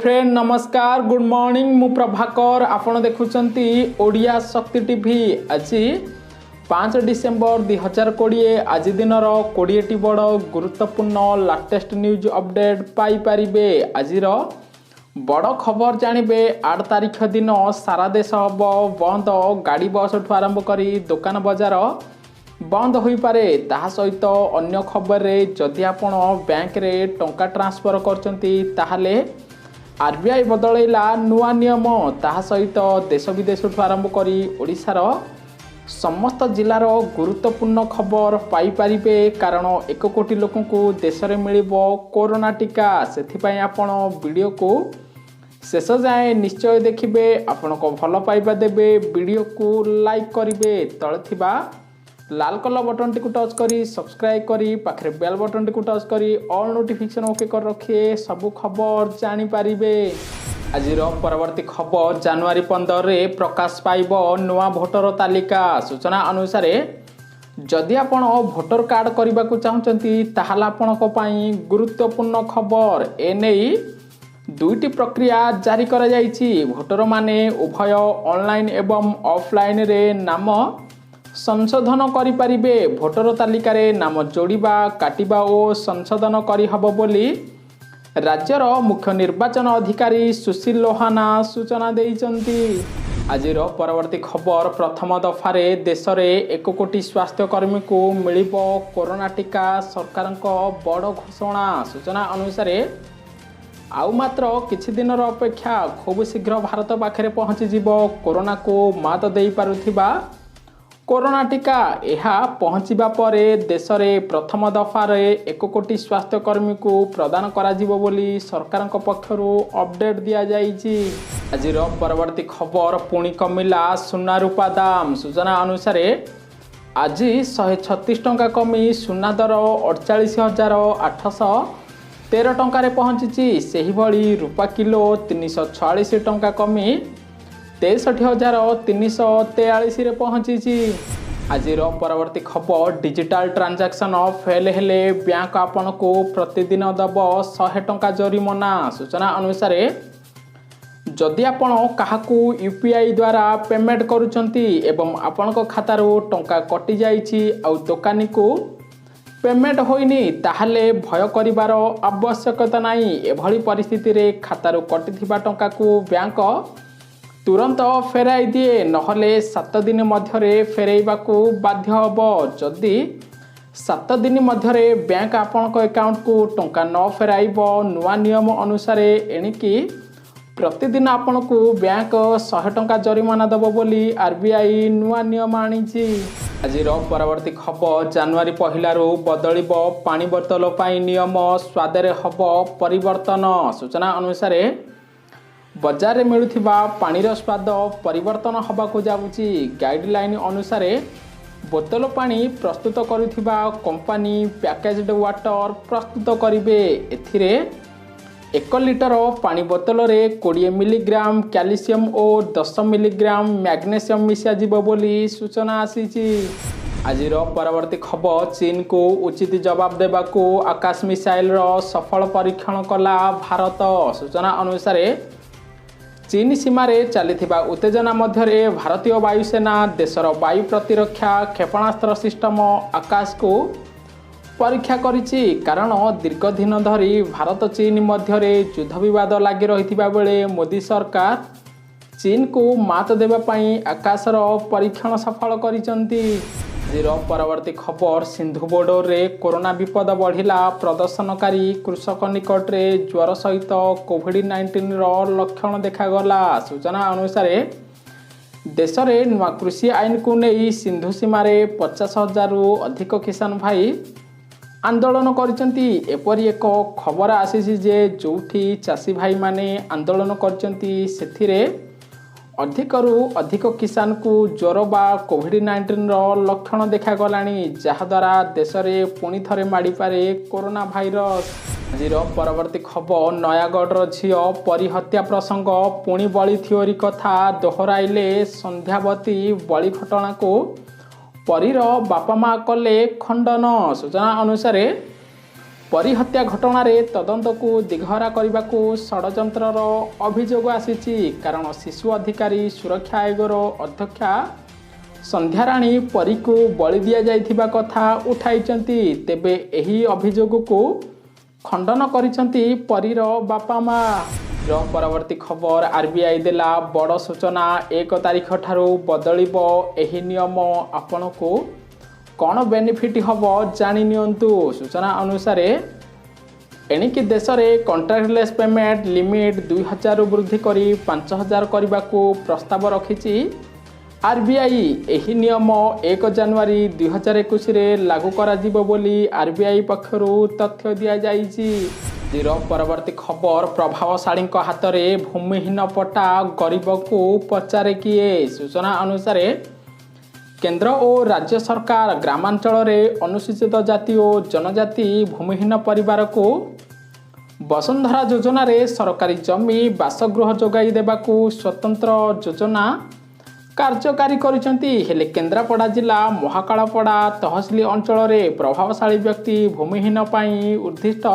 Friend नमस्कार good morning मु प्रभाकर आपण देखुचंती ओडिया शक्ति टीवी आज 5 डिसेम्बर 2020 आज दिन 20 टी बड़ गुरुत्वपूर्ण लाटेस्ट न्यूज अपडेट पाई परिबे। आज बड़ खबर जानबे 8 तारिख दिन सारा देश हब बंद गाड़ी बस ठू आरंभ करी दुकान बजार बंद हो पारे। ता सहित अन्य खबर रे जदि आपण बैंक रे टंका ट्रांसफर करचंती ताहाले आरबीआई बदलैला नुआ नियम। ता सहित देश विदेश ठू आरंभ करी ओडिशार समस्त जिलार गुरुत्वपूर्ण खबर पाई परिबे। कारण 1 कोटी लोक को देश में मिलिबो कोरोना टीका। सेथिपाई आपण वीडियो को शेष जाए निश्चय देखिबे। आपण को भल पाइबा देबे, वीडियो को लाइक करिवे, तळे थिबा लाल कलर बटन टी को टच करी सब्सक्राइब करी पाखरे बेल बटन टी को टच करी ऑल नोटिफिकेशन ओके कर रखिए, सब खबर जानी पारिबे। आज परवर्ती खबर जनवरी 15 रे प्रकाश पाइब नुआ भोटर तालिका। सूचना अनुसार जदि आपण भोटर कार्ड करने को चाहते ताहला आपनको पई गुरुत्वपूर्ण खबर। एने दुईटी प्रक्रिया जारी करा जाइछि। भोटर माने उभय ऑनलाइन एवं ऑफलाइन रे नाम संशोधन करि परिबे। भोटर तालिका रे नाम जोड़िबा काटिबा और संशोधन करि हबो बोली राज्यर मुख्य निर्वाचन अधिकारी सुशील लोहाना सूचना देइचंती। आज परवर्ती खबर प्रथम दफारे देश में 1 कोटी स्वास्थ्य कर्मी को मिलिबो कोरोना टीका। सरकार बड़ घोषणा। सूचना अनुसार आउ मात्र किछि दिनर अपेक्षा खूब शीघ्र भारत पाखरे पहुँची जीवो कोरोना को मात देई पारुथिबा कोरोना टीका। यह पहुँचवा पर देश में प्रथम दफारे 1 कोटी स्वास्थ्य कर्मी को प्रदान करा जिवो बोली सरकार पक्षरु अपडेट दिया जाइछि। आज परवर्ती खबर पुणी कमिला सुना रूपा दाम। सूचना अनुसार आज 136 टंका कमी सुना दर 48,813 टंका पहुँची। सेही भली रूपा किलो 346 टंका कमी 63,343 पहुँची। आज परवर्ती खबर डिजिटल ट्रांजैक्शन फेल हेले बैंक आपन को प्रतिदिन दब 100 टंका जरिमाना। सूचना अनुसार जदि आपण काहाकू यूपीआई द्वारा पेमेंट करूचंती एवं आपण को खातारू टंका कटि जाइछि आउ दोकानी को पेमेंट होइनी ताहले भय करिवार आवश्यकता नाही। एभली परिस्थिति रे खातारू कटिथिबा टंका को बैंक तुरंत फेराई दिए, नहले 7 दिन मध्य फेरैबा को बाध्य हब। जदि 7 दिन मध्य बैंक आपण अकाउंट को टंका न फेराइब नुआ नियम अनुसार एणिकी प्रतिदिन आपण को बैंक 100 टंका जरिमाना दब बोली आरबीआई नुआ नियम आनिछि। आज परवर्ती खबर जनवरी 1 रु बदलिब पानी बोतल पाई नियम, स्वादरे हब परिवर्तन। सूचना अनुसार बजार में मिलुथिबा पानीर स्वाद परिवर्तन हवा को जाउछि। गाइडलाइन अनुसार बोतल पानी प्रस्तुत करुथिबा कंपनी पैकेज्ड वाटर प्रस्तुत करिवे। एथिरे 1 लिटर पानी बोतल रे 20 मिलीग्राम कैल्शियम और 10 मिलीग्राम मैग्नेशियम मिसा जीव बोली सूचना आसीछि। आज परवर्ती खबर चीन को उचित जवाब देबा को आकाश मिसाइल रो सफल परीक्षण कला भारत। सूचना अनुसार चीन सीमारे चलीथिबा उत्तेजना मध्य भारतीय वायुसेना देशर वायु प्रतिरक्षा क्षेपणास्त्र सिस्टम आकाश को परीक्षा करिछि। कारण दीर्घ दिन धरी भारत चीन मध्य युद्ध विवाद लगी रही बेले मोदी सरकार चीन को मात देबा पई आकाशर परीक्षण सफल करिसंती। परवर्ती खबर सिंधु बोर्डर रे कोरोना विपद बढ़िला। प्रदर्शनकारी कृषक निकट रे ज्वर सहित कोविड-19 लक्षण देखागला। सूचना अनुसार देश में नुआ कृषि आईन को नहीं सिंधु सीमारे 50,000 रु अधिक किसान भाई आंदोलन करिसंती। एपरी एक खबर आसीछि जे जोठी चाषी भाई माने आंदोलन करिसंती सेथिरे अधिकरू अधिक किसान को ज्वर बा कोविड-19 लक्षण देखागलानी, जहाद्वारा देश में पुणी थे माड़ीपारे कोरोना भाइरस। आज परवर्ती खबर नयागढ़ झील परी हत्या प्रसंग पुणी बलि थ्योरी कथा दोहराइले संध्यावती। बलि घटना को परीर बापा माँ कले खंडन। सूचना अनुसार परी हत्या घटना रे तदंत को दिघरा करने को षड्यंत्रर अभियोग आसीची कारण शिशु अधिकारी सुरक्षा आयोगर अध्यक्षा संध्याराणी परी को बलि दिया जाइथिबा कथा उठाइचंती। तेबे एही अभियोग को खंडन करिसंती परीर बापा माँ। परवर्ती खबर आरबीआई देला बड़ सूचना 1 तारिख ठारू बदलिबो एही नियम आपण को कौन बेनिफिट हम जानी नियंतु। सूचना अनुसार एणिकी देश में कॉन्ट्रैक्टलेस पेमेंट लिमिट 2000 वृद्धि करी 5000 करने को प्रस्ताव रखी आरबीआई। एही नियम 1 जनवरी 2021 रे लागू करा जिवो बोली आरबीआई पक्षरु तथ्य दिया जाइछि। परवर्ती खबर प्रभावशाली हाथ में भूमिहीन पट्टा गरीब को पचारे किए। सूचना अनुसार केंद्र और राज्य सरकार ग्रामांचल रे अनुसूचित जाति और जनजाति भूमिहीन परिवार को वसुंधरा योजना रे सरकारी जमी बासगृह जोगाई देबाकू स्वतंत्र योजना कार्यकारी करिसेंती। हेले केन्द्रापड़ा जिला महाकालपड़ा तहसिल अंचल रे प्रभावशाली व्यक्ति भूमिहीन पाई उद्दिष्ट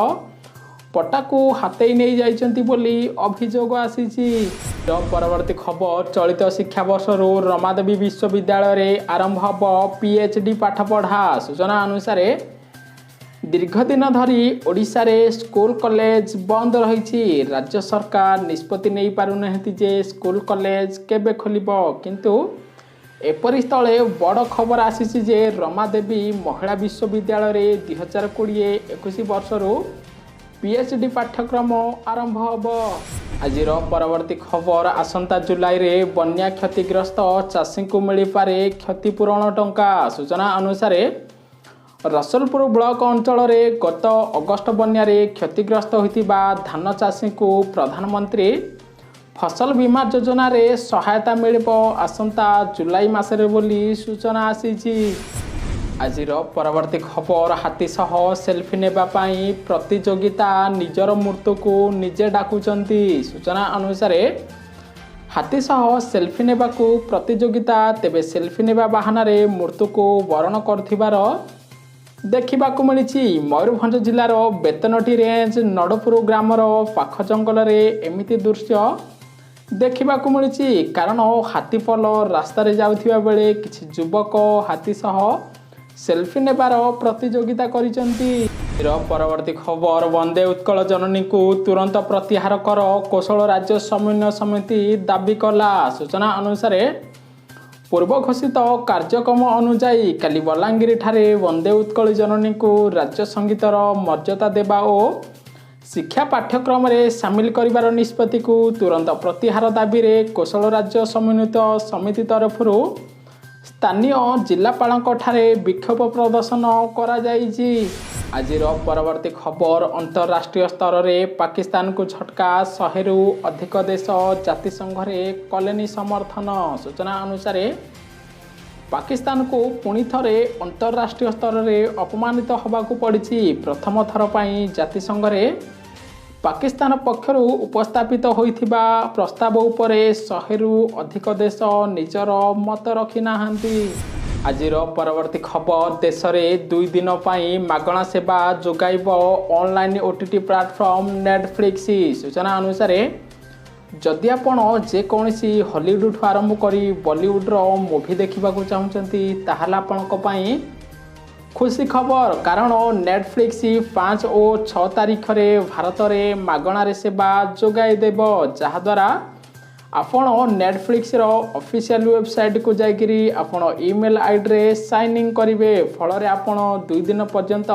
पट्टा को हाथई नहीं जाइछंती बोली अभियोग आसीछि। परवर्ती खबर चलित शिक्षा वर्ष रमादेवी विश्वविद्यालय रे आरंभ हब पीएचडी पाठ पढ़ा। सूचना अनुसार दीर्घ दिन धरी ओडिशा रे स्कूल कॉलेज बंद रही। राज्य सरकार निष्पत्ति नहीं पारुनाहांती जे स्कूल कॉलेज केबे खोलिबो, किंतु एपरि स्थले बड़ खबर आसीछि जे रमादेवी महिला विश्वविद्यालय रे 2020-21 वर्षरू पीएचडी पाठ्यक्रम आरंभ हब। आज परवर्ती खबर आसंता जुलाई रे बन्या क्षतिग्रस्त चाषी को मिल पारे क्षतिपूरण टंका। सूचना अनुसार रसलपुर ब्लॉक अंचल रे गत अगस्त बन्या रे क्षतिग्रस्त होइतिबा धान चाषी को प्रधानमंत्री फसल बीमा योजना रे सहायता मिलिबो आसंता जुलाई मासरे बोली सूचना आसीछि। आज परवर्ती खबर हाथी सह सेल्फी नेबा पाई प्रतियोगिता निजर मृत्यु को निजे डाकुचंती। सूचना अनुसार हाथी सह सेल्फी नेबा को प्रतियोगिता तेबे सेल्फी नेबा बाहाना रे मृत्यु को वरण करथिबार देखा मिली। मयूरभंज जिलार बेतनटी रेंज नड़पुर ग्रामर पाख जंगल रे एमिति दृश्य देखा मिली। कारण हाथीपल रास्ता रे जाउथिबा बेले किछि युवक हाथी सह सेल्फी नेबार प्रतियोगिता करिसंती। परवर्ती खबर वंदे उत्कल जननी को तुरंत प्रत्याहार कर कौशल राज्य समन्वय समिति दाबी कला। सूचना अनुसार पूर्व घोषित कार्यक्रम अनुजाई काली बलांगीर ठारे वंदे उत्कल जननी को राज्य संगीतर मर्यादा देवा और शिक्षा पाठ्यक्रम रे सामिल करिवार निष्पत्ति को तुरंत प्रत्याहार दाबी रे कौशल राज्य समन्वित समिति तरफରୁ स्थानीय जिलापालଙ୍କ ठारे विक्षोभ प्रदर्शन करा जाइछि। आज परवर्ती खबर अंतरराष्ट्रीय स्तर में पाकिस्तान को झटका 100 रु अधिक देश जातिसंघ रे कलेनी समर्थन। सूचना अनुसार पाकिस्तान को पुणी थरे अंतरराष्ट्रीय स्तर में अपमानित होबाकू पड़ी। प्रथम थर पर जातिसंघ रे पाकिस्तान पक्षरु उपस्थापित होइथिबा प्रस्ताव उपरे 100 रु अधिक देश निजर मत रखी नाहांती। आज परवर्ती खबर देश में 2 दिन पर मागणा सेवा जोगाइब ऑनलाइन ओटीटी प्लेटफॉर्म नेटफ्लिक्स। सूचना अनुसार जदि आपण जेकोसी हॉलीवुड आरंभ करी बॉलीवुड मूवी देखा चाहते ताहले आपनक पई खुशी खबर, कारण नेटफ्लिक्स 5 और 6 तारिख रे भारत में मागणार सेवा जोगाई देव, जहाद्वारा आपण नेटफ्लिक्स रो ऑफिशियल वेबसाइट को जाइकरी आपण ईमेल आईडी रे साइन इन करेंगे। फल आपण 2 दिन पर्यंत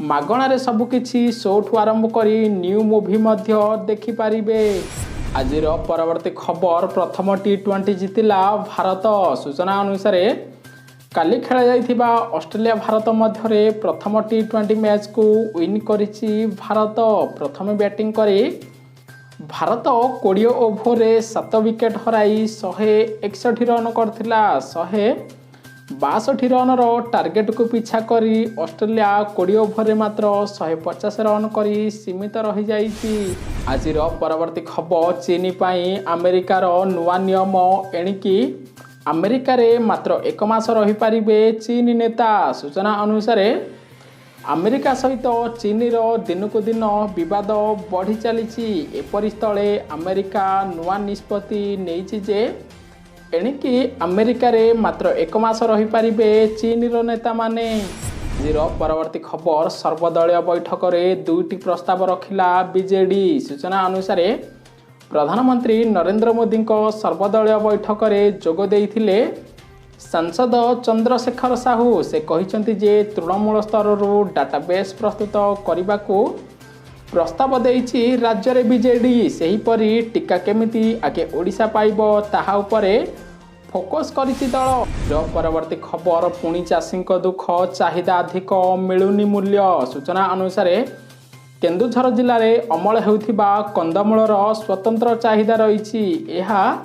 मागणार सबकिछि शो ठू आरंभ करी न्यू मूवी मध्य देखि पारिबे। आज परवर्ती खबर प्रथम T20 जीतिला भारत। सूचना अनुसार काली खेला जाइथिबा ऑस्ट्रेलिया भारत मध्य प्रथम T20 मैच को विन करिछि भारत। प्रथम बैटिंग करे भारत 20 ओभर 7 विकेट हराई 161 रन करथिला। 162 रन टार्गेट को पीछा करी ऑस्ट्रेलिया 20 ओभर मात्र 150 रन करी सीमित रही जाइछि। आज परवर्ती खबर चीन पाई अमेरिकार नुआ नियम एणिकी अमेरिका रे मात्र 1 मास रही पारिबे चीन नेता। सूचना अनुसार अमेरिका सहित चीन दिनकू दिन विवाद बढ़ी चली एपरि स्थले अमेरिका नुआ निष्पत्ति नहीं जे एणिकी अमेरिका रे मात्र 1 मास रही पारिबे चीन नेता माने। परवर्ती खबर सर्वदलीय बैठक में 2टी प्रस्ताव रखिला बीजेडी। सूचना अनुसार प्रधानमंत्री नरेंद्र मोदी सर्वदलीय बैठक में जोग देइथिले सांसद चंद्रशेखर साहू। से कहिसंती जे तृणमूल स्तर डाटाबेस प्रस्तुत करने को प्रस्ताव देइछि राज्य रे बीजेडी। सेहीपरि टीका केमिति आगे ओडिशा पाइब ताहा उपरे फोकस करिछि दल। परवर्ती खबर पुणी चाषी दुख चाहिदा अधिक मिलुनी मूल्य। सूचना अनुसार केन्दुझर जिले में अमल हेउथिबा कंदमूलर स्वतंत्र चाहिदा रही। यह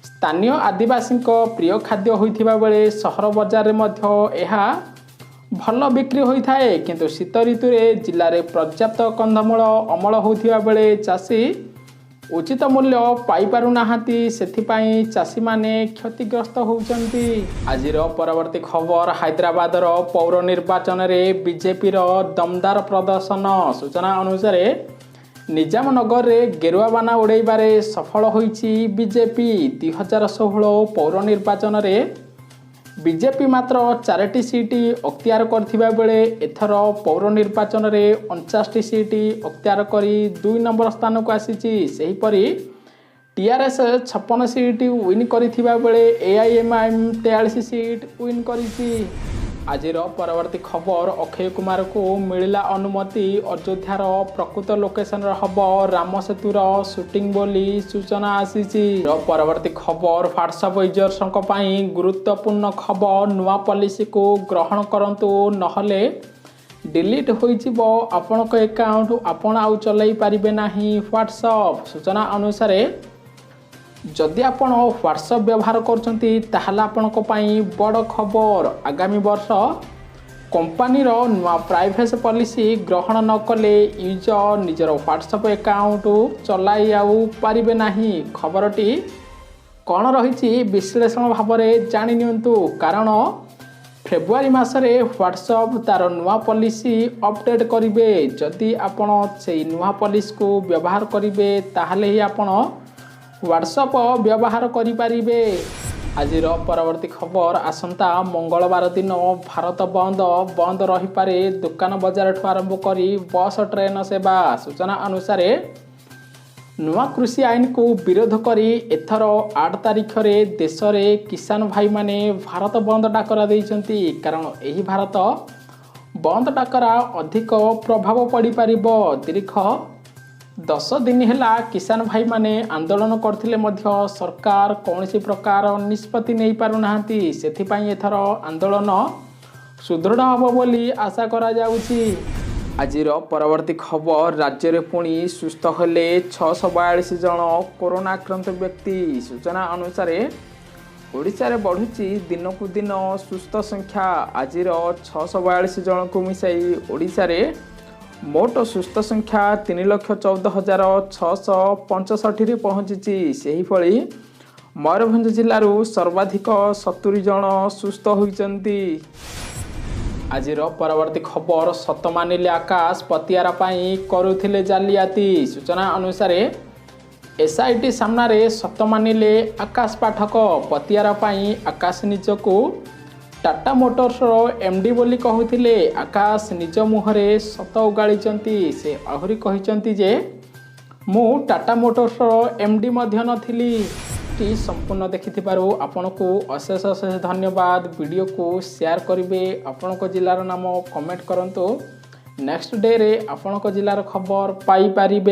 स्थानीय आदिवासी प्रिय खाद्य होइथिबा बेले सहर बजार में यह भल बिक्री होता है, किंतु शीत ऋतु में जिले में पर्याप्त कंदमूल अमल होता बेले चाषी उचित मूल्य पाई पारु नाहांती। सेथिपाई चाषी माने क्षतिग्रस्त होउचंती। आजिर परवर्ती खबर हैदराबादर पौर निर्वाचन में बीजेपी दमदार प्रदर्शन। सूचना अनुसार निजामनगर में गेरुआ बाना उड़ाइबारे सफल होइछि बीजेपी। 2016 पौर निर्वाचन में बीजेपी मात्र 4टी सीट अख्तियार करथिबा बेले एथर पौर निर्वाचन में 49टी सीट अख्तियार करी 2 नंबर स्थान को आसीछि। सेहीपरि टीआरएस 56 सीट विन करथिबा बेले एआईएमआईएम 43 सीट विन करिछि। आजिर परवर्ती खबर अक्षय कुमार को मिलिला अनुमति अयोध्यार प्रकृत लोकेशन हब राम सेतुर शूटिंग बोली सूचना आसीछि। परवर्ती खबर व्हाट्सएप यूजर्स गुरुत्वपूर्ण खबर नुआ पॉलिसी को ग्रहण करंतु नहले डिलीट होइजिबो आपनक अकाउंट आपण आउ चलाई पारिबे नाही व्हाट्सएप। सूचना अनुसार जदि आपण व्हाट्सएप व्यवहार करछंती ताहला आपनक पई बड़ खबर। आगामी वर्ष कंपनी नुआ प्राइवेसी पॉलिसी ग्रहण न कले यूजर निजर व्हाट्सएप अकाउंट चलाई आउ पारिबे नाही। खबरटी कौन रही विश्लेषण भाव में जानि नियंतु, कारण फेब्रुआरी मासरे व्हाट्सएप तार नुआ पॉलिसी अपडेट करिवे। जदि आपण से नुआ पॉलिसी को व्यवहार करिवे ताहले ही आपण व्हाट्सएप व्यवहार करिपारिबे। आजिर परवर्ती खबर आसंता मंगलवार दिन भारत बंद रही पारे दुकान बजार ठू आरंभ करी बस ट्रेन सेवा। सूचना अनुसार नुआ कृषि आईन को विरोध करी एथर 8 तारिख रे देश में किसान भाई माने भारत बंद डाकरा देइछंती। कारण एही भारत बंद डाकरा अधिक प्रभाव पड़ी पारिबो। दीर्घ 10 दिन है किसान भाई माने आंदोलन करथिले मध्य सरकार कौनसी प्रकार निष्पत्ति नहीं पारुनाहांती। सेथिपाई एथर आंदोलन सुदृढ़ हबो बोली आशा करा जाउछि। आजिर परवर्ती खबर राज्य में पुणी सुस्थ हेले 642 जन कोरोना आक्रांत व्यक्ति। सूचना अनुसार ओडिशा रे बढ़ुची दिनकू दिन सुस्थ संख्या। आजिर 642 जन को मिसाई ओडिशा रे मोट सुस्थ संख्या 3,14,665 रे पहुंची। सेहीपरि मयूरभंज जिल्लारू सर्वाधिक 70 जन सुस्थ होइचंती। आजिर परवर्ती खबर सत मानिले आकाश पतियारा पाई करुथिले जालियाती। सूचना अनुसार एसआईटी सामने सत मानिले आकाश पाठक पतियारा पाई आकाश निजको टाटा मोटर्स एमडी बोली कहूथिले। आकाश निज मुहरे सत उगाड़िचंती। से आहुरी कहिचंती जे मु टाटा मोटर्स एमडी मध्य नथिली। संपूर्ण देखिथिबारु आपनको अशेष अशेष धन्यवाद। वीडियो को शेयर करिवे, आपनको जिलार नाम कमेंट करंतु। नेक्स्ट डे रे आपनको जिलार खबर पाई पारिबे।